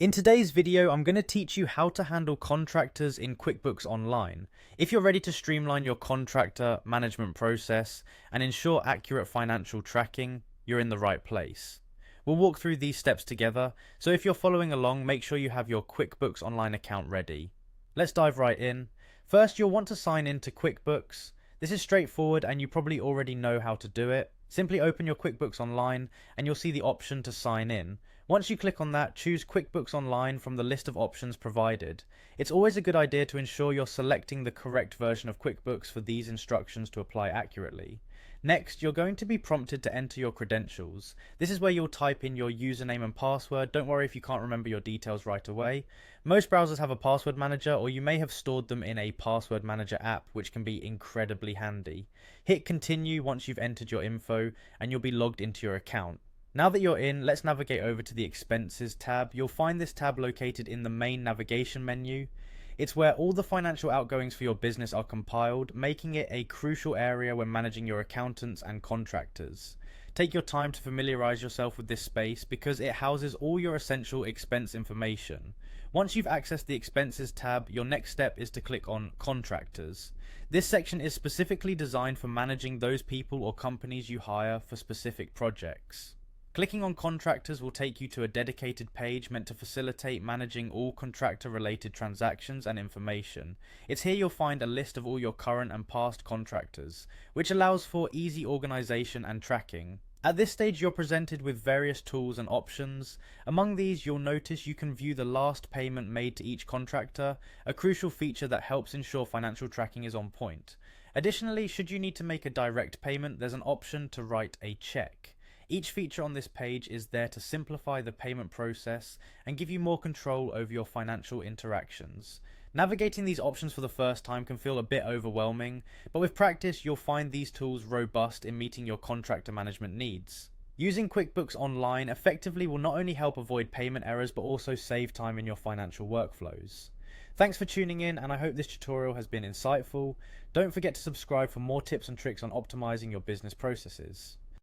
In today's video, I'm going to teach you how to handle contractors in QuickBooks Online. If you're ready to streamline your contractor management process and ensure accurate financial tracking, you're in the right place. We'll walk through these steps together, so if you're following along, make sure you have your QuickBooks Online account ready. Let's dive right in. First, you'll want to sign in to QuickBooks. This is straightforward and you probably already know how to do it. Simply open your QuickBooks Online and you'll see the option to sign in. Once you click on that, choose QuickBooks Online from the list of options provided. It's always a good idea to ensure you're selecting the correct version of QuickBooks for these instructions to apply accurately. Next, you're going to be prompted to enter your credentials. This is where you'll type in your username and password. Don't worry if you can't remember your details right away. Most browsers have a password manager, or you may have stored them in a password manager app, which can be incredibly handy. Hit continue once you've entered your info and you'll be logged into your account. Now that you're in, let's navigate over to the Expenses tab. You'll find this tab located in the main navigation menu. It's where all the financial outgoings for your business are compiled, making it a crucial area when managing your accountants and contractors. Take your time to familiarize yourself with this space because it houses all your essential expense information. Once you've accessed the Expenses tab, your next step is to click on Contractors. This section is specifically designed for managing those people or companies you hire for specific projects. Clicking on Contractors will take you to a dedicated page meant to facilitate managing all contractor-related transactions and information. It's here you'll find a list of all your current and past contractors, which allows for easy organization and tracking. At this stage, you're presented with various tools and options. Among these, you'll notice you can view the last payment made to each contractor, a crucial feature that helps ensure financial tracking is on point. Additionally, should you need to make a direct payment, there's an option to write a check. Each feature on this page is there to simplify the payment process and give you more control over your financial interactions. Navigating these options for the first time can feel a bit overwhelming, but with practice you'll find these tools robust in meeting your contractor management needs. Using QuickBooks Online effectively will not only help avoid payment errors but also save time in your financial workflows. Thanks for tuning in, and I hope this tutorial has been insightful. Don't forget to subscribe for more tips and tricks on optimizing your business processes.